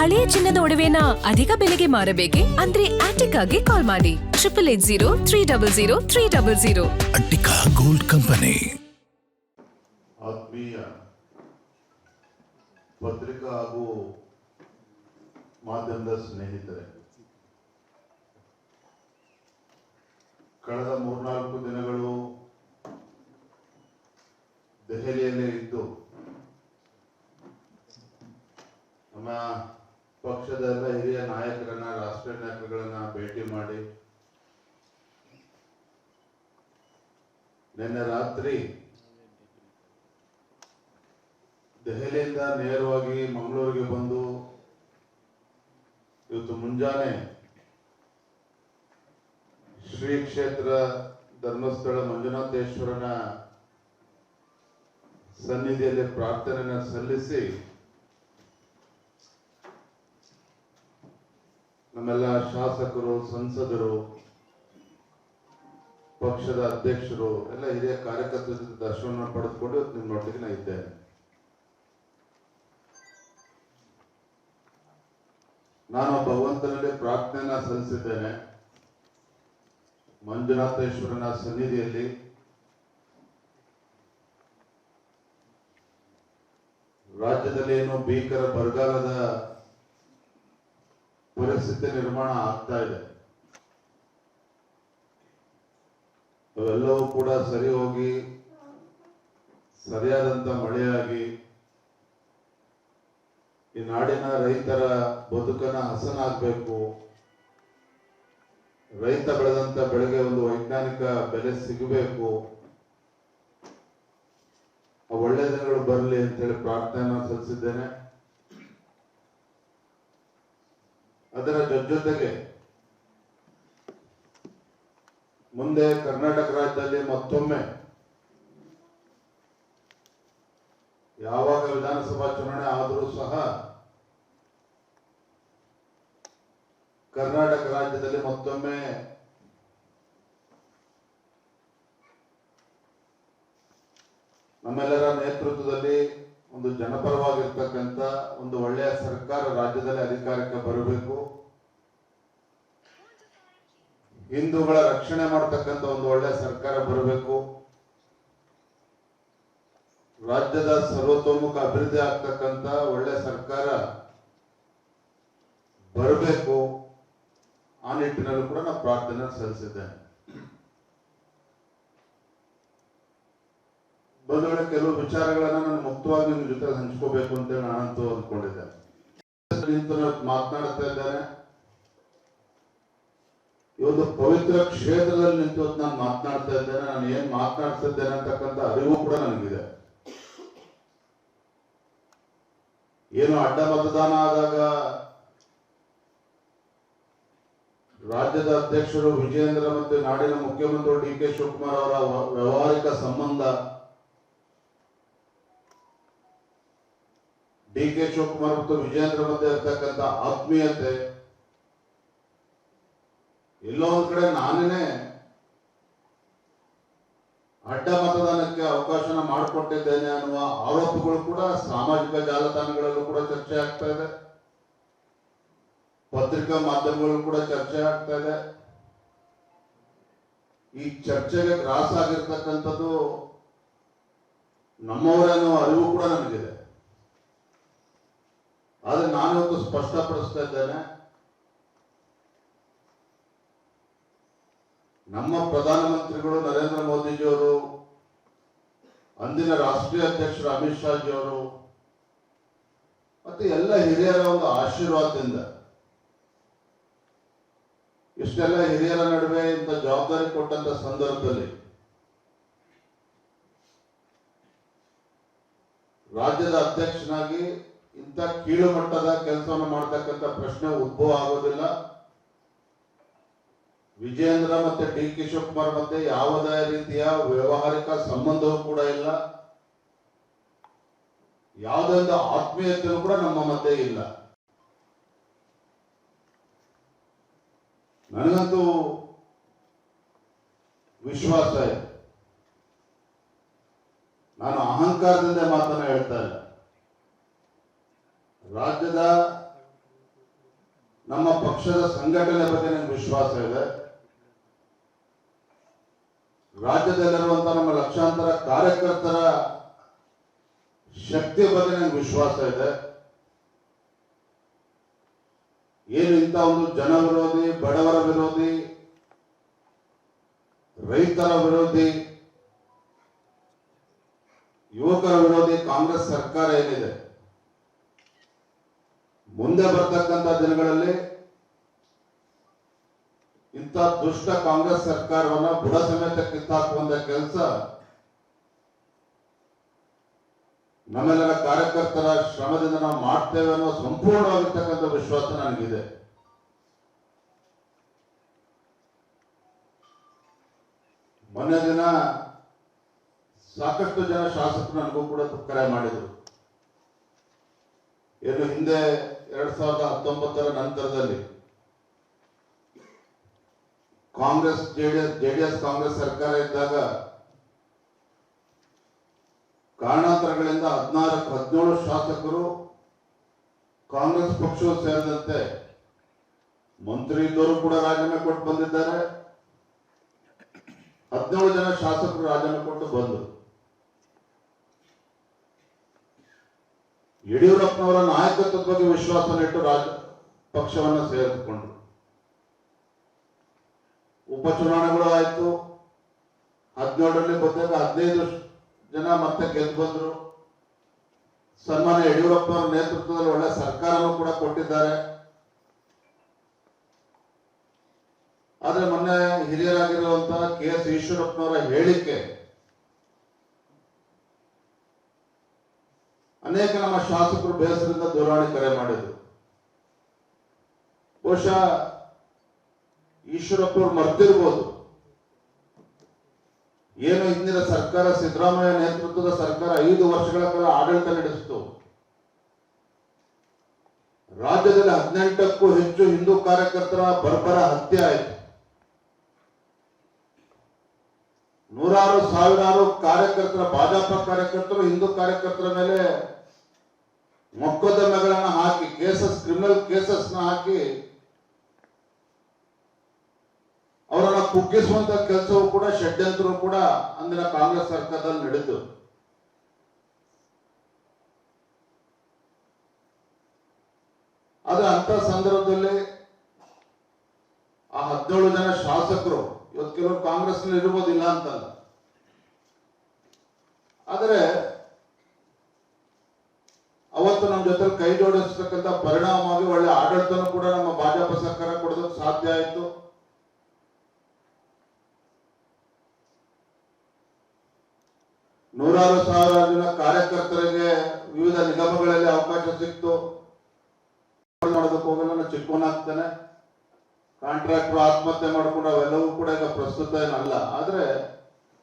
ಹಳೆಯ ಚಿನ್ನದ ಒಡವೆನ ಅಧಿಕ ಬೆಲೆಗೆ ಮಾರಬೇಕೆ ಅಂದ್ರೆ ಆಟಿಕಾಗೆ ಕಾಲ್ ಮಾಡಿ 8880300300. Attica gold company. ಆತ್ಮೀಯ ಪತ್ರಿಕಾ ಹಾಗೂ ಮಾಧ್ಯಮದ ಸ್ನೇಹಿತರೆ, ಕಳೆದ 3-4 ದಿನಗಳು ದೆಹಲಿಯಲ್ಲೇ ಇದ್ದು ನಮ್ಮ ಪಕ್ಷದ ಎಲ್ಲ ಹಿರಿಯ ನಾಯಕರನ್ನ, ರಾಷ್ಟ್ರೀಯ ನಾಯಕರುಗಳನ್ನ ಭೇಟಿ ಮಾಡಿ ನಿನ್ನೆ ರಾತ್ರಿ ದೆಹಲಿಯಿಂದ ನೇರವಾಗಿ ಮಂಗಳೂರಿಗೆ ಬಂದು ಇವತ್ತು ಮುಂಜಾನೆ ಶ್ರೀ ಕ್ಷೇತ್ರ ಧರ್ಮಸ್ಥಳ ಮಂಜುನಾಥೇಶ್ವರನ ಸನ್ನಿಧಿಯಲ್ಲಿ ಪ್ರಾರ್ಥನೆಯನ್ನು ಸಲ್ಲಿಸಿ ನಮ್ಮೆಲ್ಲ ಶಾಸಕರು, ಸಂಸದರು, ಪಕ್ಷದ ಅಧ್ಯಕ್ಷರು ಎಲ್ಲ ಹಿರಿಯ ಕಾರ್ಯಕರ್ತರ ಜೊತೆ ದರ್ಶನ ಪಡೆದುಕೊಂಡು ನಿಮ್ಮೊಟ್ಟಿಗೆ ನಾನು ಇದ್ದೇನೆ. ನಾನು ಭಗವಂತನಲ್ಲಿ ಪ್ರಾರ್ಥನೆಯನ್ನ ಸಲ್ಲಿಸಿದ್ದೇನೆ. ಮಂಜುನಾಥೇಶ್ವರನ ಸನ್ನಿಧಿಯಲ್ಲಿ ರಾಜ್ಯದಲ್ಲಿ ಏನು ಭೀಕರ ಬರಗಾಲದ ಪರಿಸ್ಥಿತಿ ನಿರ್ಮಾಣ ಆಗ್ತಾ ಇದೆ, ಅವೆಲ್ಲವೂ ಕೂಡ ಸರಿ ಹೋಗಿ ಸರಿಯಾದಂತ ಮಳೆಯಾಗಿ ಈ ನಾಡಿನ ರೈತರ ಬದುಕನ್ನ ಹಸನಾಗಬೇಕು, ರೈತ ಬೆಳೆದಂತ ಬೆಳೆಗೆ ಒಂದು ವೈಜ್ಞಾನಿಕ ಬೆಲೆ ಸಿಗಬೇಕು, ಒಳ್ಳೆ ದಿನಗಳು ಬರಲಿ ಅಂತೇಳಿ ಪ್ರಾರ್ಥನೆಯನ್ನು ಸಲ್ಲಿಸಿದ್ದೇನೆ. ಅದರ ಜೊತೆಗೆ ಮುಂದೆ ಕರ್ನಾಟಕ ರಾಜ್ಯದಲ್ಲಿ ಮತ್ತೊಮ್ಮೆ ಯಾವಾಗ ವಿಧಾನಸಭಾ ಚುನಾವಣೆ ಆದರೂ ಸಹ ಕರ್ನಾಟಕ ರಾಜ್ಯದಲ್ಲಿ ಮತ್ತೊಮ್ಮೆ ನಮ್ಮೆಲ್ಲರ ನೇತೃತ್ವದಲ್ಲಿ ಒಂದು ಜನಪರವಾಗಿರ್ತಕ್ಕಂಥ ಒಂದು ಒಳ್ಳೆಯ ಸರ್ಕಾರ ರಾಜ್ಯದಲ್ಲಿ ಅಧಿಕಾರಕ್ಕೆ ಬರಬೇಕು, ಹಿಂದೂಗಳ ರಕ್ಷಣೆ ಮಾಡತಕ್ಕಂಥ ಒಂದು ಒಳ್ಳೆಯ ಸರ್ಕಾರ ಬರಬೇಕು, ರಾಜ್ಯದ ಸರ್ವತೋಮುಖ ಅಭಿವೃದ್ಧಿ ಆಗ್ತಕ್ಕಂಥ ಒಳ್ಳೆಯ ಸರ್ಕಾರ ಬರಬೇಕು. ಆ ನಿಟ್ಟಿನಲ್ಲೂ ಕೂಡ ನಾನು ಪ್ರಾರ್ಥನೆ ಸಲ್ಲಿಸಿದ್ದೇನೆ. ಬಂದೊಳಗೆ ಕೆಲವು ವಿಚಾರಗಳನ್ನ ನಾನು ಮುಕ್ತವಾಗಿ ನಿಮ್ಮ ಜೊತೆ ಹಂಚ್ಕೋಬೇಕು ಅಂತೇಳಿ ನಾನಂತೂ ಅಂದ್ಕೊಂಡಿದ್ದೆ. ಮಾತನಾಡ್ತಾ ಇದ್ದೇನೆ. ಈ ಒಂದು ಪವಿತ್ರ ಕ್ಷೇತ್ರದಲ್ಲಿ ನಿಂತು ನಾನು ಮಾತನಾಡ್ತಾ ಇದ್ದೇನೆ. ನಾನು ಏನ್ ಮಾತನಾಡ್ತಾ ಇದ್ದೇನೆ ಅಂತಕ್ಕಂಥ ಅರಿವು ಕೂಡ ನನಗಿದೆ. ಏನು ಅಡ್ಡ ಮತದಾನ ಆದಾಗ ರಾಜ್ಯದ ಅಧ್ಯಕ್ಷರು ವಿಜಯೇಂದ್ರ ಮತ್ತು ನಾಡಿನ ಮುಖ್ಯಮಂತ್ರಿ ಡಿ ಕೆ ಶಿವಕುಮಾರ್ ಅವರ ವ್ಯವಹಾರಿಕ ಸಂಬಂಧ, ಡಿ ಕೆ ಶಿವಕುಮಾರ್ ಮತ್ತು ವಿಜಯೇಂದ್ರ ಮಧ್ಯೆ ಇರ್ತಕ್ಕಂಥ ಆತ್ಮೀಯತೆ, ಎಲ್ಲೋ ಒಂದ್ ಕಡೆ ನಾನೇ ಅಡ್ಡ ಮತದಾನಕ್ಕೆ ಅವಕಾಶನ ಮಾಡಿಕೊಟ್ಟಿದ್ದೇನೆ ಅನ್ನುವ ಆರೋಪಗಳು ಕೂಡ ಸಾಮಾಜಿಕ ಜಾಲತಾಣಗಳಲ್ಲೂ ಕೂಡ ಚರ್ಚೆ ಆಗ್ತಾ ಇದೆ, ಪತ್ರಿಕಾ ಮಾಧ್ಯಮಗಳು ಕೂಡ ಚರ್ಚೆ ಆಗ್ತಾ ಇದೆ. ಈ ಚರ್ಚೆಗೆ ಗ್ರಾಸ ಆಗಿರ್ತಕ್ಕಂಥದ್ದು ನಮ್ಮವರೇನೋ ಅರಿವು ಕೂಡ ನನಗಿದೆ. ಆದ್ರೆ ನಾನಿವತ್ತು ಸ್ಪಷ್ಟಪಡಿಸ್ತಾ ಇದ್ದೇನೆ, ನಮ್ಮ ಪ್ರಧಾನಮಂತ್ರಿಗಳು ನರೇಂದ್ರ ಮೋದಿಜಿಯವರು, ಅಂದಿನ ರಾಷ್ಟ್ರೀಯ ಅಧ್ಯಕ್ಷರು ಅಮಿತ್ ಶಾಜಿಯವರು ಮತ್ತೆ ಎಲ್ಲ ಹಿರಿಯರ ಒಂದು ಆಶೀರ್ವಾದದಿಂದ ಇಷ್ಟೆಲ್ಲ ಹಿರಿಯರ ನಡುವೆ ಇಂಥ ಜವಾಬ್ದಾರಿ ಕೊಟ್ಟಂತ ಸಂದರ್ಭದಲ್ಲಿ ರಾಜ್ಯದ ಅಧ್ಯಕ್ಷನಾಗಿ ಇಂಥ ಕೀಳು ಮಟ್ಟದ ಕೆಲಸವನ್ನು ಮಾಡತಕ್ಕಂಥ ಪ್ರಶ್ನೆ ಉದ್ಭವ ಆಗೋದಿಲ್ಲ. ವಿಜಯೇಂದ್ರ ಮತ್ತೆ ಡಿ ಕೆ ಶಿವಕುಮಾರ್ ಮಧ್ಯೆ ಯಾವುದೇ ರೀತಿಯ ವ್ಯವಹಾರಿಕ ಸಂಬಂಧವೂ ಕೂಡ ಇಲ್ಲ, ಯಾವುದೇ ಒಂದು ಆತ್ಮೀಯತೆಯೂ ಕೂಡ ನಮ್ಮ ಮಧ್ಯೆ ಇಲ್ಲ. ನನಗಂತೂ ವಿಶ್ವಾಸ ಇದೆ. ನಾನು ಅಹಂಕಾರದಿಂದ ಮಾತನ್ನ ಹೇಳ್ತಾ ಇಲ್ಲ. ರಾಜ್ಯದ ನಮ್ಮ ಪಕ್ಷದ ಸಂಘಟನೆ ಬಗ್ಗೆ ನನಗೆ ವಿಶ್ವಾಸ ಇದೆ. ರಾಜ್ಯದಲ್ಲಿರುವಂತಹ ನಮ್ಮ ಲಕ್ಷಾಂತರ ಕಾರ್ಯಕರ್ತರ ಶಕ್ತಿಯ ಬಗ್ಗೆ ನನಗೆ ವಿಶ್ವಾಸ ಇದೆ. ಏನು ಇಂಥ ಒಂದು ಜನ ವಿರೋಧಿ, ಬಡವರ ವಿರೋಧಿ, ರೈತರ ವಿರೋಧಿ, ಯುವಕರ ವಿರೋಧಿ ಕಾಂಗ್ರೆಸ್ ಸರ್ಕಾರ ಏನಿದೆ, ಮುಂದೆ ಬರ್ತಕ್ಕಂಥ ದಿನಗಳಲ್ಲಿ ಇಂಥ ದುಷ್ಟ ಕಾಂಗ್ರೆಸ್ ಸರ್ಕಾರವನ್ನ ಬುಡ ಸಮೇತ ಕಿತ್ತಾಕುವಂತ ಕೆಲಸ ನಮ್ಮೆಲ್ಲರ ಕಾರ್ಯಕರ್ತರ ಶ್ರಮದಿಂದ ನಾವು ಮಾಡ್ತೇವೆ ಅನ್ನೋ ಸಂಪೂರ್ಣವಾಗಿರ್ತಕ್ಕಂಥ ವಿಶ್ವಾಸ ನನಗಿದೆ. ಮೊನ್ನೆ ದಿನ ಸಾಕಷ್ಟು ಜನ ಶಾಸಕರು ನನಗೂ ಕೂಡ ಕರೆ ಮಾಡಿದರು. ಏನು ಹಿಂದೆ 2019 ನಂತರದಲ್ಲಿ ಕಾಂಗ್ರೆಸ್ ಜೆಡಿಎಸ್ ಕಾಂಗ್ರೆಸ್ ಸರ್ಕಾರ ಇದ್ದಾಗ ಕಾರಣಾಂತರಗಳಿಂದ 17 ಶಾಸಕರು ಕಾಂಗ್ರೆಸ್ ಪಕ್ಷವು ಸೇರಿದಂತೆ ಮಂತ್ರಿ ಇದ್ದವರು ಕೂಡ ರಾಜೀನಾಮೆ ಕೊಟ್ಟು ಬಂದಿದ್ದಾರೆ. 17 ಜನ ಶಾಸಕರು ರಾಜೀನಾಮೆ ಕೊಟ್ಟು ಬಂದರು. ಯಡಿಯೂರಪ್ಪನವರ ನಾಯಕತ್ವದ ಬಗ್ಗೆ ವಿಶ್ವಾಸನಿಟ್ಟು ಪಕ್ಷವನ್ನು ಸೇರಿಸಿಕೊಂಡ್ರು. ಉಪಚುನಾವಣೆಗಳು ಆಯ್ತು. 17ರಲ್ಲಿ ಬಂದಾಗ 15 ಜನ ಮತ್ತೆ ಗೆದ್ದು ಬಂದ್ರು. ಸನ್ಮಾನ್ಯ ಯಡಿಯೂರಪ್ಪನವರ ನೇತೃತ್ವದಲ್ಲಿ ಒಳ್ಳೆ ಸರ್ಕಾರವೂ ಕೂಡ ಕೊಟ್ಟಿದ್ದಾರೆ. ಆದ್ರೆ ಮೊನ್ನೆ ಹಿರಿಯರಾಗಿರುವಂತಹ KS ಈಶ್ವರಪ್ಪನವರ ಹೇಳಿಕೆ ಅನೇಕ ನಮ್ಮ ಶಾಸಕರು ಬೇಸರದಿಂದ ದೂರವಾಣಿ ಕರೆ ಮಾಡಿದ್ರು. ಬಹುಶಃ ಈಶ್ವರಪ್ಪನವ್ರು ಮರ್ತಿರ್ಬೋದು, ಏನು ಹಿಂದಿನ ಸರ್ಕಾರ ಸಿದ್ದರಾಮಯ್ಯ ನೇತೃತ್ವದ ಸರ್ಕಾರ 5 ವರ್ಷಗಳ ಕಾಲ ಆಡಳಿತ ನಡೆಸಿತು. ರಾಜ್ಯದಲ್ಲಿ 18ಕ್ಕೂ ಹೆಚ್ಚು ಹಿಂದೂ ಕಾರ್ಯಕರ್ತರ ಬರ್ಬರ ಹತ್ಯೆ ಆಯಿತು. ನೂರಾರು ಸಾವಿರಾರು ಕಾರ್ಯಕರ್ತರ, ಭಾಜಪ ಕಾರ್ಯಕರ್ತರು ಹಿಂದೂ ಕಾರ್ಯಕರ್ತರ ಮೇಲೆ ಮೊಕದ್ದಮೆಗಳನ್ನ ಹಾಕಿ, ಕ್ರಿಮಿನಲ್ ಕೇಸಸ್ ಹಾಕಿ ಅವರನ್ನ ಕುಗ್ಗಿಸುವಂತ ಕೆಲಸವೂ ಕೂಡ, ಷಡ್ಯಂತ್ರವೂ ಕೂಡ ಅಂದಿನ ಕಾಂಗ್ರೆಸ್ ಸರ್ಕಾರದಲ್ಲಿ ನಡೆಯಿತು. ಆದ್ರೆ ಅಂತ ಸಂದರ್ಭದಲ್ಲಿ ಆ 17 ಜನ ಶಾಸಕರು, ಇವತ್ತು ಕೆಲವರು ಕಾಂಗ್ರೆಸ್ ಇರ್ಬೋದಿಲ್ಲ ಅಂತಲ್ಲ, ಆದರೆ ಅವತ್ತು ನಮ್ಮ ಜೊತೆ ಕೈ ಜೋಡಿಸತಕ್ಕಂಥ ಪರಿಣಾಮವಾಗಿ ಒಳ್ಳೆ ಆಡಳಿತನೂ ಕೂಡ ನಮ್ಮ ಭಾಜಪ ಸರ್ಕಾರ ಕೊಡೋದಕ್ಕೆ ಸಾಧ್ಯ ಆಯಿತು. ನೂರಾರು ಸಾವಿರಾರು ಜನ ಕಾರ್ಯಕರ್ತರಿಗೆ ವಿವಿಧ ನಿಗಮಗಳಲ್ಲಿ ಅವಕಾಶ ಸಿಕ್ತು. ಮಾಡೋದಕ್ಕೆ ಹೋಗಲ್ಲ, ನಾನು ಚಿಕ್ಕವನಾಗ್ತಾನೆ, ಕಾಂಟ್ರಾಕ್ಟರ್ ಆತ್ಮಹತ್ಯೆ ಮಾಡಿಕೊಂಡು ಅವೆಲ್ಲವೂ ಕೂಡ ಈಗ ಪ್ರಸ್ತುತ ಏನಲ್ಲ. ಆದ್ರೆ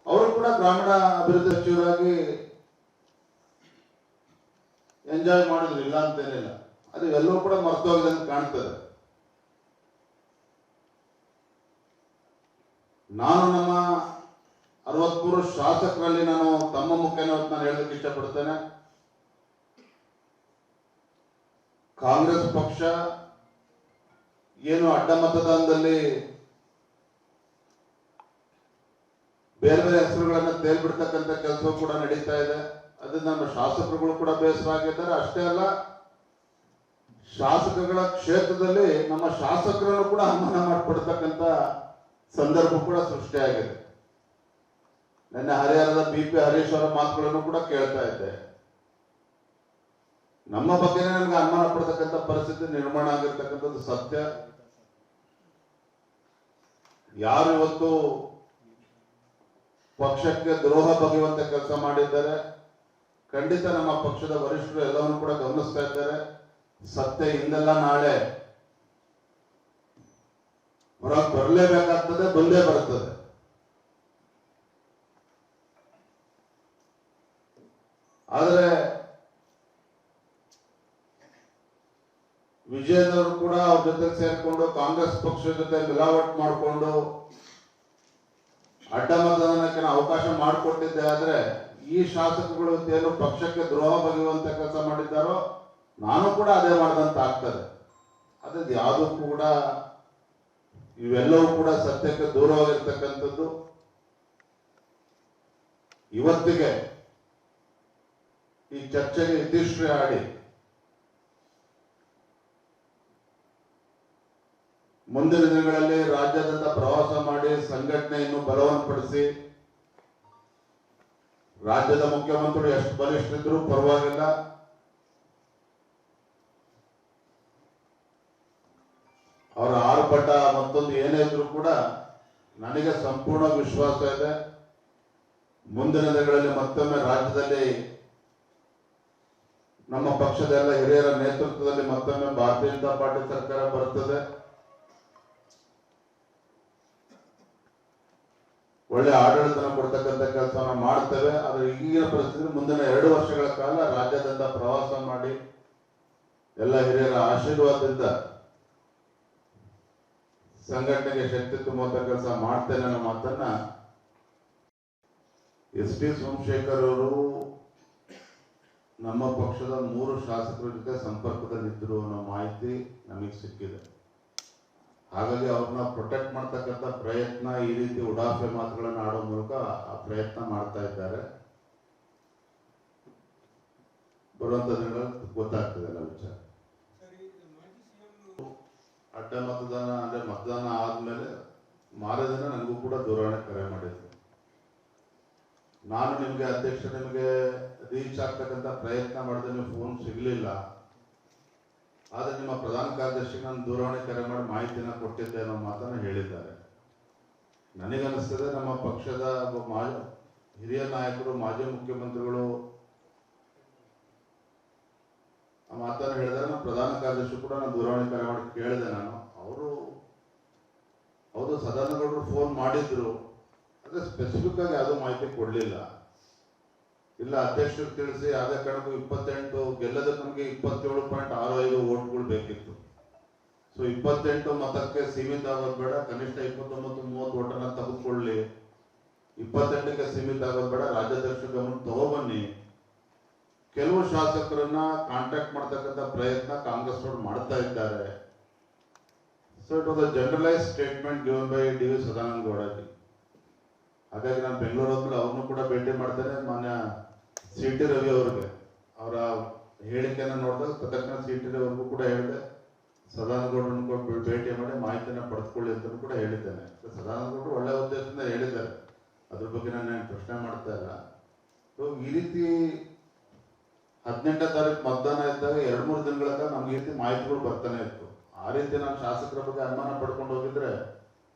ಅವರು ಕೂಡ ಗ್ರಾಮೀಣ ಅಭಿವೃದ್ಧಿ ಸಚಿವರಾಗಿ ಎಂಜಾಯ್ ಮಾಡಿದ್ರು, ಇಲ್ಲ ಅಂತೇನಿಲ್ಲ. ಅದು ಎಲ್ಲವೂ ಕೂಡ ಮರ್ತೋಗಿದೆ ಅಂತ ಕಾಣ್ತದೆ. ನಾನು ನಮ್ಮ 63 ಶಾಸಕರಲ್ಲಿ ನಾನು ತಮ್ಮ ಮುಖೇನ ನಾನು ಹೇಳೋದಕ್ಕೆ ಇಷ್ಟಪಡ್ತೇನೆ. ಕಾಂಗ್ರೆಸ್ ಪಕ್ಷ ಏನು ಅಡ್ಡ ಮತದಾನದಲ್ಲಿ ಬೇರೆ ಬೇರೆ ಹೆಸರುಗಳನ್ನ ತೇಲ್ಬಿಡ್ತಕ್ಕಂಥ ಕೆಲಸ ಕೂಡ ನಡೀತಾ ಇದೆ. ಅದನ್ನ ನಮ್ಮ ಶಾಸಕರುಗಳು ಕೂಡ ಬೇಸರಾಗಿದ್ದಾರೆ. ಅಷ್ಟೇ ಅಲ್ಲ, ಶಾಸಕಗಳ ಕ್ಷೇತ್ರದಲ್ಲಿ ನಮ್ಮ ಶಾಸಕರನ್ನು ಕೂಡ ಅವಮಾನ ಮಾಡಿಕೊಡ್ತಕ್ಕಂಥ ಸಂದರ್ಭ ಕೂಡ ಸೃಷ್ಟಿಯಾಗಿದೆ. ನನ್ನ ಹರಿಹರದ BP ಹರೀಶ್ ಅವರ ಮಾತುಗಳನ್ನು ಕೂಡ ಕೇಳ್ತಾ ಇದ್ದೆ. ನಮ್ಮ ಬಗ್ಗೆನೇ ನಮ್ಗೆ ಅನುಮಾನ ಪಡ್ತಕ್ಕಂಥ ಪರಿಸ್ಥಿತಿ ನಿರ್ಮಾಣ ಆಗಿರ್ತಕ್ಕಂಥದ್ದು ಸತ್ಯ. ಯಾರು ಇವತ್ತು ಪಕ್ಷಕ್ಕೆ ದ್ರೋಹ ಬಗೆಯುವಂತ ಕೆಲಸ ಮಾಡಿದ್ದಾರೆ, ಖಂಡಿತ ನಮ್ಮ ಪಕ್ಷದ ವರಿಷ್ಠರು ಎಲ್ಲವನ್ನು ಕೂಡ ಗಮನಿಸ್ತಾ ಇದ್ದಾರೆ. ಸತ್ಯ ಹಿಂದೆಲ್ಲ ನಾಳೆ ಹೊರಗೆ ಬರಲೇಬೇಕಾಗ್ತದೆ, ಬಂದೇ ಬರ್ತದೆ. ಆದರೆ ವಿಜಯನವರು ಕೂಡ ಅವ್ರ ಜೊತೆ ಸೇರ್ಕೊಂಡು ಕಾಂಗ್ರೆಸ್ ಪಕ್ಷದ ಜೊತೆ ಮಿಲಾವಟ್ ಮಾಡಿಕೊಂಡು ಅಡ್ಡ ಮತದಾನಕ್ಕೆ ಅವಕಾಶ ಮಾಡಿಕೊಟ್ಟಿದ್ದೆ. ಆದ್ರೆ ಈ ಶಾಸಕರು ಏನು ಪಕ್ಷಕ್ಕೆ ದ್ರೋಹ ಬಗೆಯುವಂತ ಕೆಲಸ ಮಾಡಿದ್ದಾರೋ ನಾನು ಕೂಡ ಅದೇ ಮಾಡಿದಂತ ಆಗ್ತದೆ. ಅದೇ ಯಾವುದು ಕೂಡ ಇವೆಲ್ಲವೂ ಕೂಡ ಸತ್ಯಕ್ಕೆ ದೂರವಾಗಿರ್ತಕ್ಕಂಥದ್ದು. ಇವತ್ತಿಗೆ ಈ ಚರ್ಚೆಗೆ ಇತಿಶ್ರೀ ಹಾಡಿ ಮುಂದಿನ ದಿನಗಳಲ್ಲಿ ರಾಜ್ಯಾದ್ಯಂತ ಪ್ರವಾಸ ಮಾಡಿ ಸಂಘಟನೆಯನ್ನು ಬಲವನ್ಪಡಿಸಿ ರಾಜ್ಯದ ಮುಖ್ಯಮಂತ್ರಿಗಳು ಎಷ್ಟು ಬಲಿಷ್ಠರಿದ್ರು ಪರವಾಗಿಲ್ಲ, ಅವರ ಆರ್ಭಟ ಮತ್ತೊಂದು ಏನೇ ಇದ್ರು ಕೂಡ ನನಗೆ ಸಂಪೂರ್ಣ ವಿಶ್ವಾಸ ಇದೆ. ಮುಂದಿನ ದಿನಗಳಲ್ಲಿ ಮತ್ತೊಮ್ಮೆ ರಾಜ್ಯದಲ್ಲಿ ನಮ್ಮ ಪಕ್ಷದ ಎಲ್ಲ ಹಿರಿಯರ ನೇತೃತ್ವದಲ್ಲಿ ಮತ್ತೊಮ್ಮೆ ಭಾರತೀಯ ಜನತಾ ಪಾರ್ಟಿ ಸರ್ಕಾರ ಬರುತ್ತದೆ. ಒಳ್ಳೆ ಆಡಳಿತನ ಕೊಡ್ತಕ್ಕಂಥ ಕೆಲಸವನ್ನ ಮಾಡ್ತೇವೆ. ಆದ್ರೆ ಈಗಿನ ಪರಿಸ್ಥಿತಿ ಮುಂದಿನ 2 ವರ್ಷಗಳ ಕಾಲ ರಾಜ್ಯಾದ್ಯಂತ ಪ್ರವಾಸ ಮಾಡಿ ಎಲ್ಲ ಹಿರಿಯರ ಆಶೀರ್ವಾದದಿಂದ ಸಂಘಟನೆಗೆ ಶಕ್ತಿ ತುಂಬುವಂತ ಕೆಲಸ ಮಾಡ್ತೇನೆ ಅನ್ನೋ ಮಾತನ್ನ ಎಸ್ ಟಿ ಸೋಮಶೇಖರ್ ಅವರು ನಮ್ಮ ಪಕ್ಷದ 3 ಶಾಸಕರ ಜೊತೆ ಸಂಪರ್ಕದಲ್ಲಿದ್ದರು ಅನ್ನೋ ಮಾಹಿತಿ ನಮಗೆ ಸಿಕ್ಕಿದೆ. ಹಾಗಾಗಿ ಅವ್ರನ್ನ ಪ್ರೊಟೆಕ್ಟ್ ಮಾಡ್ತಕ್ಕಂಥ ಪ್ರಯತ್ನ, ಈ ರೀತಿ ಉಡಾಫೆ ಮಾತುಗಳನ್ನು ಆಡೋ ಮೂಲಕ ಆ ಪ್ರಯತ್ನ ಮಾಡ್ತಾ ಇದ್ದಾರೆ. ಬರುವಂತ ದಿನಗಳಲ್ಲಿ ಗೊತ್ತಾಗ್ತದೆ ಎಲ್ಲ ವಿಚಾರ. ಅಡ್ಡ ಮತದಾನ ಅಂದ್ರೆ ಮತದಾನ ಆದ್ಮೇಲೆ ಮಾರದಿನ ನನಗೂ ಕೂಡ ದೂರವಾಣಿ ಕರೆ ಮಾಡಿದ್ರು. ನಾನು ನಿಮ್ಗೆ ಅಧ್ಯಕ್ಷ ನಿಮಗೆ ರೀಚ್ ಆಗ್ತಕ್ಕಂಥ ಪ್ರಯತ್ನ ಮಾಡಿದ್ರೆ ನೀವು ಫೋನ್ ಸಿಗ್ಲಿಲ್ಲ, ಆದ್ರೆ ನಿಮ್ಮ ಪ್ರಧಾನ ಕಾರ್ಯದರ್ಶಿ ನಾನು ದೂರವಾಣಿ ಕರೆ ಮಾಡಿ ಮಾಹಿತಿನ ಕೊಟ್ಟಿದ್ದೆ ಅನ್ನೋ ಮಾತನ್ನ ಹೇಳಿದ್ದಾರೆ. ನನಗನ್ನಿಸ್ತದೆ ನಮ್ಮ ಪಕ್ಷದ ಹಿರಿಯ ನಾಯಕರು, ಮಾಜಿ ಮುಖ್ಯಮಂತ್ರಿಗಳು ಆ ಮಾತನ್ನು ಹೇಳಿದರೆ ನಮ್ಮ ಪ್ರಧಾನ ಕಾರ್ಯದರ್ಶಿ ಕೂಡ ನಾನು ದೂರವಾಣಿ ಕರೆ ಮಾಡಿ ಕೇಳಿದೆ. ನಾನು ಅವರು ಸದಾನಗೌಡರು ಫೋನ್ ಮಾಡಿದ್ರು, ಅದೇ ಸ್ಪೆಸಿಫಿಕ್ ಆಗಿ ಯಾವುದೋ ಮಾಹಿತಿ ಕೊಡ್ಲಿಲ್ಲ. ಇಲ್ಲ ಅಧ್ಯಕ್ಷರು ತಿಳಿಸಿ ಅದೇ ಕಾರಣಕ್ಕೂ 28 ಗೆಲ್ಲದಕ್ಕೆ ನಮಗೆ 27.65 ವೋಟ್ಗಳು ಬೇಕಿತ್ತು. ಸೊ 28 ಮತಕ್ಕೆ ಸೀಮಿತ ಆಗೋದು ಬೇಡ, ಕನಿಷ್ಠ 29-30 ವೋಟನ್ನ ತೆಗೆದುಕೊಳ್ಳಿ. 28ಕ್ಕೆ ಸೀಮಿತ ಆಗೋದು ಬೇಡ, ರಾಜ್ಯಾಧ್ಯಕ್ಷ ಗಮನ ತಗೊಬನ್ನಿ. ಕೆಲವು ಶಾಸಕರನ್ನ ಕಾಂಟ್ಯಾಕ್ಟ್ ಮಾಡ್ತಕ್ಕಂಥ ಪ್ರಯತ್ನ ಕಾಂಗ್ರೆಸ್ ಅವರು ಮಾಡ್ತಾ ಇದ್ದಾರೆ. So it was a generalised statement given by D V Sadananda Gowda ji. ಹಾಗಾಗಿ ನಾನು ಬೆಂಗಳೂರು ಹೋದ್ಮೇಲೆ ಅವ್ರನ್ನೂ ಕೂಡ ಭೇಟಿ ಮಾಡ್ತೇನೆ. ಮಾನ್ಯ ಸಿ ಟಿ ರವಿ ಅವ್ರಿಗೆ ಅವರ ಹೇಳಿಕೆಯನ್ನು ನೋಡಿದಾಗ ತಕ್ಷಣ ಸಿ ಟಿ ರವಿ ಅವ್ರಿಗೂ ಕೂಡ ಹೇಳಿದೆ, ಸದಾನಂದ ಗೌಡರನ್ನು ಕೂಡ ಭೇಟಿ ಮಾಡಿ ಮಾಹಿತಿಯನ್ನು ಪಡೆದುಕೊಳ್ಳಿ ಅಂತ ಕೂಡ ಹೇಳಿದ್ದೇನೆ. ಸದಾನಂದ ಗೌಡರು ಒಳ್ಳೆ ಉದ್ದೇಶದಿಂದ ಹೇಳಿದ್ದಾರೆ, ಅದ್ರ ಬಗ್ಗೆ ನಾನು ಪ್ರಶ್ನೆ ಮಾಡ್ತಾ ಇಲ್ಲ. ಸೊ ಈ ರೀತಿ 18ನೇ ತಾರೀಕು ಮತದಾನ ಇದ್ದಾಗ 2-3 ದಿನಗಳ ಕಾಲ ನಮ್ಗೆ ಈ ರೀತಿ ಮಾಹಿತಿಗಳು ಬರ್ತಾನೆ ಇತ್ತು. ಆ ರೀತಿ ನಾನು ಶಾಸಕರ ಬಗ್ಗೆ ಅನುಮಾನ ಪಡ್ಕೊಂಡು ಹೋಗಿದ್ರೆ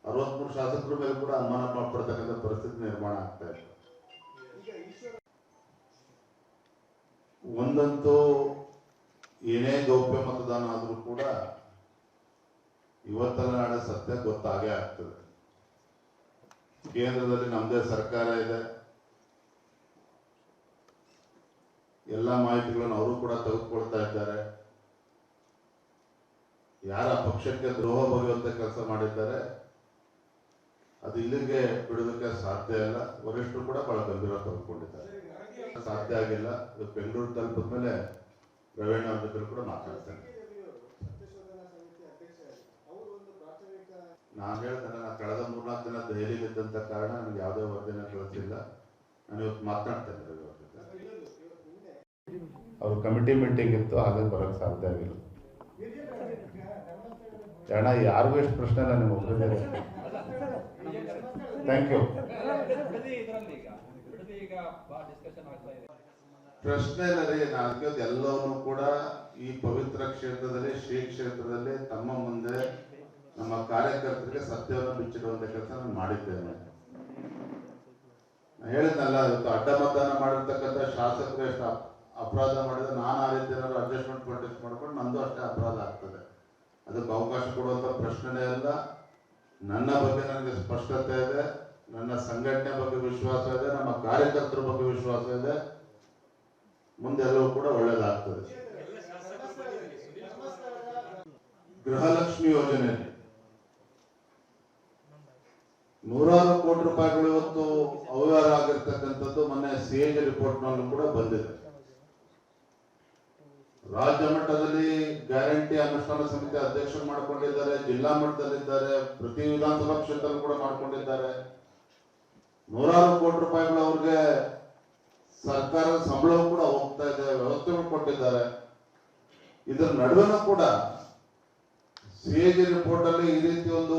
63 ಶಾಸಕರ ಮೇಲೆ ಕೂಡ ಅನುಮಾನ ಪಡ್ತಕ್ಕಂಥ ಪರಿಸ್ಥಿತಿ ನಿರ್ಮಾಣ ಆಗ್ತಾ ಇತ್ತು. ಒಂದಂತೂ ಏನೇ ಗೌಪ್ಯ ಮತದಾನ ಆದ್ರೂ ಕೂಡ ಇವತ್ತಲ್ಲ ನಾಳೆ ಸತ್ಯ ಗೊತ್ತಾಗೇ ಆಗ್ತದೆ. ಕೇಂದ್ರದಲ್ಲಿ ನಮ್ಮದೇ ಸರ್ಕಾರ ಇದೆ, ಎಲ್ಲ ಮಾಹಿತಿಗಳನ್ನು ಅವರು ಕೂಡ ತೆಗೆದುಕೊಳ್ತಾ ಇದ್ದಾರೆ. ಯಾರ ಪಕ್ಷಕ್ಕೆ ದ್ರೋಹ ಬಗೆಯುವಂತ ಕೆಲಸ ಮಾಡಿದ್ದಾರೆ ಅದು ಇಲ್ಲಿಗೆ ಬಿಡೋದಕ್ಕೆ ಸಾಧ್ಯ ಇಲ್ಲ. ವರಿಷ್ಠರು ಕೂಡ ಬಹಳ ಗಂಭೀರ ತೆಗೆದುಕೊಂಡಿದ್ದಾರೆ, ಸಾಧ್ಯ ಆಗಿಲ್ಲ. ಇದು ಬೆಂಗಳೂರು ತಲುಪಿದ ಮೇಲೆ ರವೀಣ ಅವ್ರ ಜೊತೆ ಕೂಡ ಮಾತಾಡ್ತೇನೆ. ನಾನು ಹೇಳ್ತೇನೆ, ನಾನು ಕಳೆದ 3-4 ದಿನ ದೆಹಲಿಯಲ್ಲಿ ಇದ್ದಂತ ಕಾರಣ ನನಗೆ ಯಾವುದೇ ವರದಿನ ಕಳಿಸಿಲ್ಲ. ನಾನು ಇವತ್ತು ಮಾತನಾಡ್ತೇನೆ ರವಿ ಅವ್ರ ಜೊತೆ. ಅವ್ರ ಕಮಿಟಿ ಮೀಟಿಂಗ್ ಇತ್ತು, ಹಾಗಾಗಿ ಬರೋಕ್ಕೆ ಸಾಧ್ಯ ಆಗಿಲ್ಲ. ಅಣ್ಣ ಯಾರಿಗೂ ಎಷ್ಟು ಪ್ರಶ್ನೆ ಇಲ್ಲ, ನಿಮ್ಮ ಒಬ್ಬರೇ. Thank you. ಪ್ರಶ್ನೆ ರೀ, ನಾನು ಎಲ್ಲವನ್ನೂ ಕೂಡ ಈ ಪವಿತ್ರ ಕ್ಷೇತ್ರದಲ್ಲಿ, ಶ್ರೀ ಕ್ಷೇತ್ರದಲ್ಲಿ ತಮ್ಮ ಮುಂದೆ ನಮ್ಮ ಕಾರ್ಯಕರ್ತರಿಗೆ ಸತ್ಯವನ್ನು ಬಿಚ್ಚಿಡುವಂತ ಕೆಲಸ ನಾನು ಮಾಡಿದ್ದೇನೆ. ಹೇಳಿದ್ನಲ್ಲ, ಇವತ್ತು ಅಡ್ಡ ಮತದಾನ ಮಾಡಿರ್ತಕ್ಕಂಥ ಶಾಸಕರು ಎಷ್ಟು ಅಪರಾಧ ಮಾಡಿದ್ರೆ ನಾನು ಆ ರೀತಿ ಏನಾದ್ರು ಅಡ್ಜಸ್ಟ್ಮೆಂಟ್ ಪ್ರೊಟೆಸ್ಟ್ ಮಾಡ್ಕೊಂಡು ನಂದು ಅಷ್ಟೇ ಅಪರಾಧ ಆಗ್ತದೆ. ಅದಕ್ಕೆ ಅವಕಾಶ ಕೊಡುವಂತ ಪ್ರಶ್ನೆನೇ ಅಲ್ಲ. ನನ್ನ ಬಗ್ಗೆ ನನಗೆ ಸ್ಪಷ್ಟತೆ ಇದೆ, ನನ್ನ ಸಂಘಟನೆ ಬಗ್ಗೆ ವಿಶ್ವಾಸ ಇದೆ, ನಮ್ಮ ಕಾರ್ಯಕರ್ತರ ಬಗ್ಗೆ ವಿಶ್ವಾಸ ಇದೆ. ಮುಂದೆಲ್ಲವೂ ಕೂಡ ಒಳ್ಳೇದಾಗ್ತದೆ. ಗೃಹಲಕ್ಷ್ಮಿ ಯೋಜನೆಯಲ್ಲಿ 100 ಕೋಟಿ ರೂಪಾಯಿಗಳು ಇವತ್ತು ಅವ್ಯವಹಾರ ಆಗಿರ್ತಕ್ಕಂಥದ್ದು ಮೊನ್ನೆ CAG ರಿಪೋರ್ಟ್ ನಲ್ಲೂ ಕೂಡ ಬಂದಿದೆ. ರಾಜ್ಯ ಮಟ್ಟದಲ್ಲಿ ಗ್ಯಾರಂಟಿ ಅನುಷ್ಠಾನ ಸಮಿತಿ ಅಧ್ಯಕ್ಷರು ಮಾಡಿಕೊಂಡಿದ್ದಾರೆ, ಜಿಲ್ಲಾ ಮಟ್ಟದಲ್ಲಿದ್ದಾರೆ, ಪ್ರತಿ ವಿಧಾನಸಭಾ ಕ್ಷೇತ್ರದಲ್ಲೂ ಕೂಡ ಮಾಡಿಕೊಂಡಿದ್ದಾರೆ. ನೂರಾರು ಕೋಟಿ ರೂಪಾಯಿಗಳು ಅವ್ರಿಗೆ ಸರ್ಕಾರದ ಸಂಬಳವೂ ಕೂಡ ಹೋಗ್ತಾ ಇದೆ, ವ್ಯವಸ್ಥೆಗಳು ಕೊಟ್ಟಿದ್ದಾರೆ. ಇದರ ನಡುವೆನೂ ಕೂಡ CAG ರಿಪೋರ್ಟ್ ಅಲ್ಲಿ ಈ ರೀತಿ ಒಂದು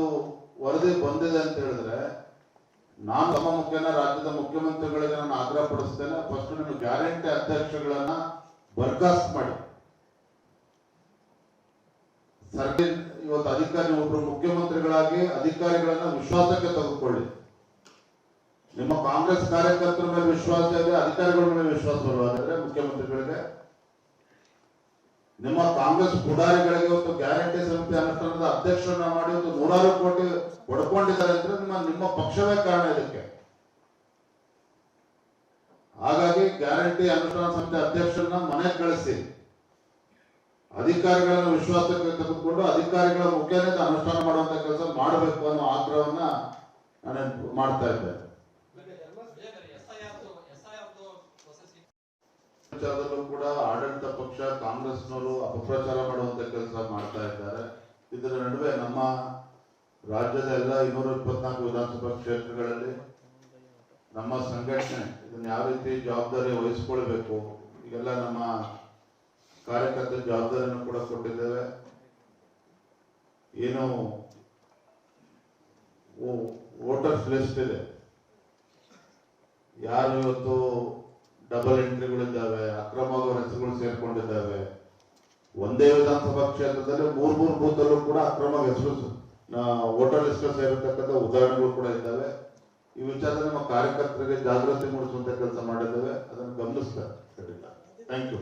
ವರದಿ ಬಂದಿದೆ ಅಂತ ಹೇಳಿದ್ರೆ, ನಾನು ನಮ್ಮ ಮುಖ್ಯನ ರಾಜ್ಯದ ಮುಖ್ಯಮಂತ್ರಿಗಳಿಗೆ ನಾನು ಆಗ್ರಹ ಪಡಿಸ್ತೇನೆ, ಫಸ್ಟ್ ನೀವು ಗ್ಯಾರಂಟಿ ಅಧ್ಯಕ್ಷಗಳನ್ನ ಬರ್ಖಾಸ್ತ್ ಮಾಡಿ. ಸರ್ಕಾರ ಇವತ್ತು ಅಧಿಕಾರಿ ಒಬ್ರು ಮುಖ್ಯಮಂತ್ರಿಗಳಾಗಿ ಅಧಿಕಾರಿಗಳನ್ನ ವಿಶ್ವಾಸಕ್ಕೆ ತೆಗೆದುಕೊಳ್ಳಿ. ನಿಮ್ಮ ಕಾಂಗ್ರೆಸ್ ಕಾರ್ಯಕರ್ತರ ಮೇಲೆ ವಿಶ್ವಾಸ ಇದೆ, ಅಧಿಕಾರಿಗಳ ಮೇಲೆ ವಿಶ್ವಾಸ ಬರುವಾದ್ರೆ ಮುಖ್ಯಮಂತ್ರಿಗಳಿಗೆ, ನಿಮ್ಮ ಕಾಂಗ್ರೆಸ್ ಪುಡಾರಿಗಳಿಗೆ ಇವತ್ತು ಗ್ಯಾರಂಟಿ ಸಮಿತಿ ಅನುಷ್ಠಾನದ ಅಧ್ಯಕ್ಷರನ್ನ ಮಾಡಿ ಇವತ್ತು ನೂರಾರು ಕೋಟಿ ಪಡ್ಕೊಂಡಿದ್ದಾರೆ ಅಂದ್ರೆ ನಿಮ್ಮ ಪಕ್ಷವೇ ಕಾರಣ ಇದಕ್ಕೆ. ಹಾಗಾಗಿ ಗ್ಯಾರಂಟಿ ಅನುಷ್ಠಾನ ಸಮಿತಿ ಅಧ್ಯಕ್ಷರನ್ನ ಮನೆ ಕಳಿಸಿ ಅಧಿಕಾರಿಗಳನ್ನು ವಿಶ್ವಾಸಕ್ಕೆ ತೆಗೆದುಕೊಂಡು ಅಧಿಕಾರಿಗಳ ಮುಖ್ಯದಿಂದ ಅನುಷ್ಠಾನ ಮಾಡುವಂತ ಕೆಲಸ ಮಾಡಬೇಕು ಅನ್ನೋ ಆಗ್ರಹವನ್ನ ನಾನು ಮಾಡ್ತಾ ಇದ್ದೇನೆ. ವಿಚಾರದಲ್ಲೂ ಕೂಡ ಆಡಳಿತ ಪಕ್ಷ ಕಾಂಗ್ರೆಸ್ನವರು ಅಪಪ್ರಚಾರ ಮಾಡುವಂತ ಕೆಲಸ ಮಾಡ್ತಾ ಇದ್ದಾರೆ. ಇದರ ನಡುವೆ ನಮ್ಮ ರಾಜ್ಯದ ಎಲ್ಲ 224 ವಿಧಾನಸಭಾ ಕ್ಷೇತ್ರಗಳಲ್ಲಿ ನಮ್ಮ ಸಂಘಟನೆ ಇದನ್ನ ಯಾವ ರೀತಿ ಜವಾಬ್ದಾರಿ ವಹಿಸ್ಕೊಳ್ಬೇಕು, ಈಗೆಲ್ಲ ನಮ್ಮ ಕಾರ್ಯಕರ್ತರ ಜವಾಬ್ದಾರಿಯನ್ನು ಕೂಡ ಕೊಟ್ಟಿದ್ದೇವೆ. ಏನು ವೋಟರ್ಸ್ ಲಿಸ್ಟ್ ಇದೆ, ಯಾರು ಇವತ್ತು ಡಬಲ್ ಎಂಟ್ರಿಗಳಿದ್ದಾವೆ, ಅಕ್ರಮವಾದ ಹೆಸರುಗಳು ಸೇರ್ಕೊಂಡಿದ್ದಾವೆ, ಒಂದೇ ವಿಧಾನಸಭಾ ಕ್ಷೇತ್ರದಲ್ಲಿ 3 ಬೂತ್ ಅಲ್ಲೂ ಕೂಡ ಅಕ್ರಮ ಹೆಸರು ವೋಟರ್ ಲಿಸ್ಟ್ ಸೇರಿರ್ತಕ್ಕಂಥ ಉದಾಹರಣೆಗಳು ಕೂಡ ಇದ್ದಾವೆ. ಈ ವಿಚಾರದಲ್ಲಿ ನಮ್ಮ ಕಾರ್ಯಕರ್ತರಿಗೆ ಜಾಗೃತಿ ಮೂಡಿಸುವಂತ ಕೆಲಸ ಮಾಡಿದ್ದೇವೆ, ಅದನ್ನು ಗಮನಿಸ್ತಾರೆ. Thank you.